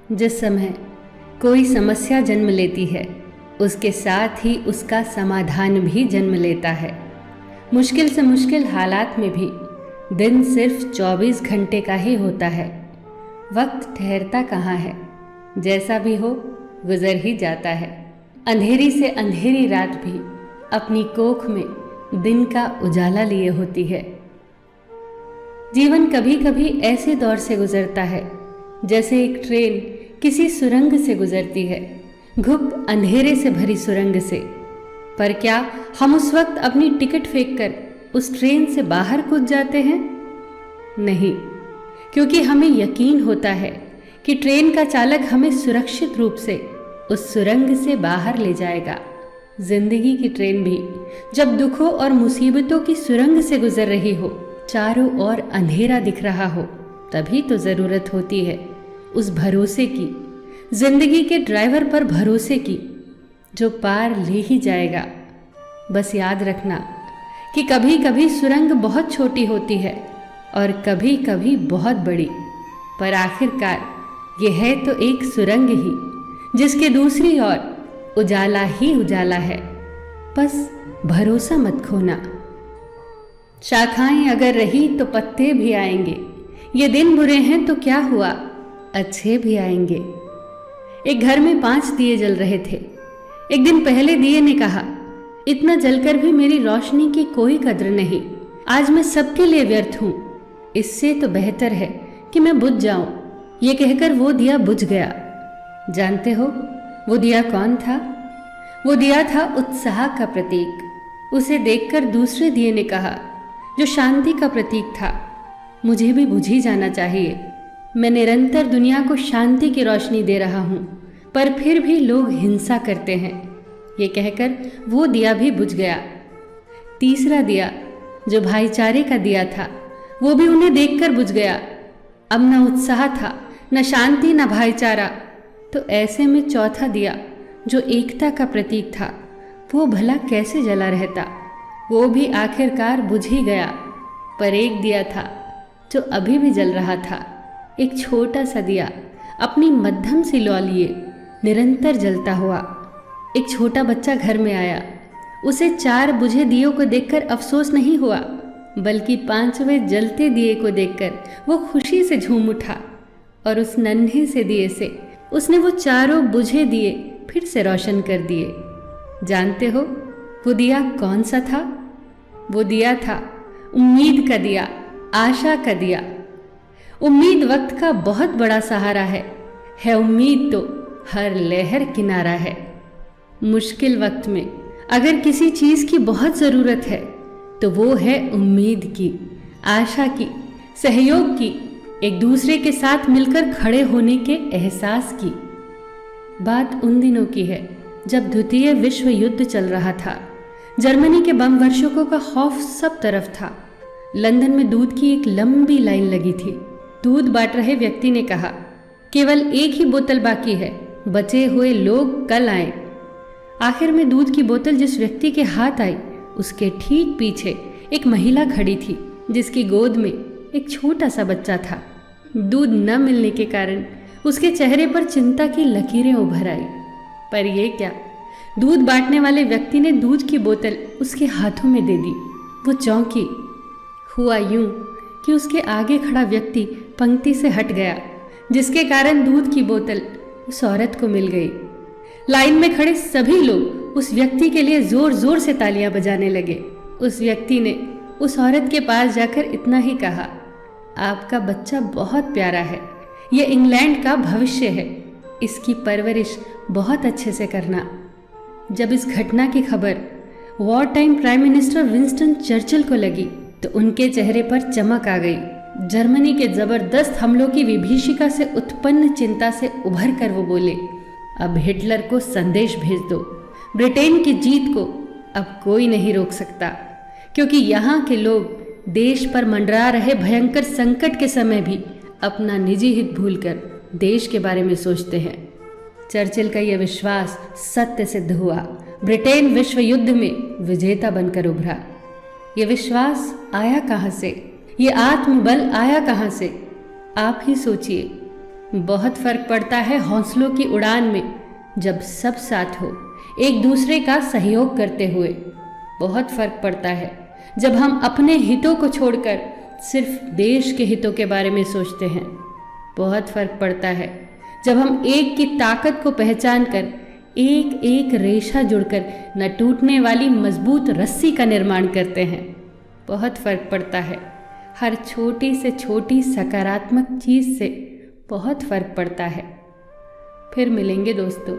जिस समय कोई समस्या जन्म लेती है, उसके साथ ही उसका समाधान भी जन्म लेता है। मुश्किल से मुश्किल हालात में भी दिन सिर्फ 24 घंटे का ही होता है। वक्त ठहरता कहाँ है, जैसा भी हो गुजर ही जाता है। अंधेरी से अंधेरी रात भी अपनी कोख में दिन का उजाला लिए होती है। जीवन कभी कभी ऐसे दौर से गुजरता है जैसे एक ट्रेन किसी सुरंग से गुजरती है, घुप अंधेरे से भरी सुरंग से। पर क्या हम उस वक्त अपनी टिकट फेंककर उस ट्रेन से बाहर कूद जाते हैं? नहीं, क्योंकि हमें यकीन होता है कि ट्रेन का चालक हमें सुरक्षित रूप से उस सुरंग से बाहर ले जाएगा। जिंदगी की ट्रेन भी जब दुखों और मुसीबतों की सुरंग से गुजर रही हो, चारों ओर अंधेरा दिख रहा हो, तभी तो ज़रूरत होती है उस भरोसे की, जिंदगी के ड्राइवर पर भरोसे की, जो पार ले ही जाएगा। बस याद रखना कि कभी कभी सुरंग बहुत छोटी होती है और कभी कभी बहुत बड़ी, पर आखिरकार ये है तो एक सुरंग ही, जिसके दूसरी ओर उजाला ही उजाला है। बस भरोसा मत खोना। शाखाएं अगर रही तो पत्ते भी आएंगे, ये दिन बुरे हैं तो क्या हुआ, अच्छे भी आएंगे। एक घर में 5 दिए जल रहे थे। एक दिन पहले दिए ने कहा, इतना जलकर भी मेरी रोशनी की कोई कद्र नहीं, आज मैं सबके लिए व्यर्थ हूं, इससे तो बेहतर है कि मैं बुझ जाऊं। ये कहकर वो दिया बुझ गया। जानते हो वो दिया कौन था? वो दिया था उत्साह का प्रतीक। उसे देखकर दूसरे दिए ने कहा, जो शांति का प्रतीक था, मुझे भी बुझ ही जाना चाहिए। मैं निरंतर दुनिया को शांति की रोशनी दे रहा हूँ, पर फिर भी लोग हिंसा करते हैं। ये कहकर वो दिया भी बुझ गया। तीसरा दिया, जो भाईचारे का दिया था, वो भी उन्हें देखकर बुझ गया। अब न उत्साह था, न शांति, न भाईचारा। तो ऐसे में चौथा दिया, जो एकता का प्रतीक था, वो भला कैसे जला रहता? वो भी आखिरकार बुझ ही गया। पर एक दिया था जो अभी भी जल रहा था, एक छोटा सा दिया, अपनी मध्यम सी लौ लिए निरंतर जलता हुआ। एक छोटा बच्चा घर में आया। उसे 4 बुझे दियों को देखकर अफसोस नहीं हुआ, बल्कि 5वें जलते दिए को देखकर वो खुशी से झूम उठा और उस नन्हे से दिए से उसने वो 4 बुझे दिए फिर से रोशन कर दिए। जानते हो वो दिया कौन सा था? वो दिया था उम्मीद का दिया, आशा का दिया। उम्मीद वक्त का बहुत बड़ा सहारा है उम्मीद तो हर लहर किनारा है। मुश्किल वक्त में अगर किसी चीज़ की बहुत ज़रूरत है तो वो है उम्मीद की, आशा की, सहयोग की, एक दूसरे के साथ मिलकर खड़े होने के एहसास की। बात उन दिनों की है जब द्वितीय विश्व युद्ध चल रहा था। जर्मनी के बम वर्षकों का खौफ सब तरफ था। लंदन में दूध की एक लंबी लाइन लगी थी। दूध बांट रहे व्यक्ति ने कहा, केवल एक ही बोतल बाकी है, बचे हुए लोग कल आए। आखिर में दूध की बोतल जिस व्यक्ति के हाथ आई, उसके ठीक पीछे एक महिला खड़ी थी, जिसकी गोद में एक छोटा सा बच्चा था। दूध न मिलने के कारण उसके चेहरे पर चिंता की लकीरें उभर आई। पर यह क्या, दूध बांटने वाले व्यक्ति ने दूध की बोतल उसके हाथों में दे दी। वो चौंकी। हुआ यूं कि उसके आगे खड़ा व्यक्ति पंक्ति से हट गया, जिसके कारण दूध की बोतल उस औरत को मिल गई। लाइन में खड़े सभी लोग उस व्यक्ति के लिए जोर जोर से तालियां बजाने लगे। उस व्यक्ति ने उस औरत के पास जाकर इतना ही कहा, आपका बच्चा बहुत प्यारा है, ये इंग्लैंड का भविष्य है, इसकी परवरिश बहुत अच्छे से करना। जब इस घटना की खबर war time prime minister Winston Churchill को लगी तो उनके चेहरे पर चमक आ गई। जर्मनी के जबरदस्त हमलों की विभीषिका से उत्पन्न चिंता से उभर कर वो बोले, अब हिटलर को संदेश भेज दो। ब्रिटेन की जीत को अब कोई नहीं रोक सकता, क्योंकि यहाँ के लोग देश पर मंडरा रहे भयंकर संकट के समय भी अपना निजी हित भूलकर देश के बारे में सोचते हैं। चर्चिल का यह विश्वास सत्य सिद्ध हुआ। ब्रिटेन विश्व युद्ध में विजेता बनकर उभरा। ये विश्वास आया कहाँ से? ये आत्मबल आया कहाँ से? आप ही सोचिए। बहुत फर्क पड़ता है हौसलों की उड़ान में, जब सब साथ हो एक दूसरे का सहयोग करते हुए। बहुत फर्क पड़ता है जब हम अपने हितों को छोड़कर सिर्फ देश के हितों के बारे में सोचते हैं। बहुत फर्क पड़ता है जब हम एक की ताकत को पहचान कर एक एक रेशा जुड़कर न टूटने वाली मजबूत रस्सी का निर्माण करते हैं। बहुत फर्क पड़ता है, हर छोटी से छोटी सकारात्मक चीज़ से बहुत फर्क पड़ता है। फिर मिलेंगे दोस्तों।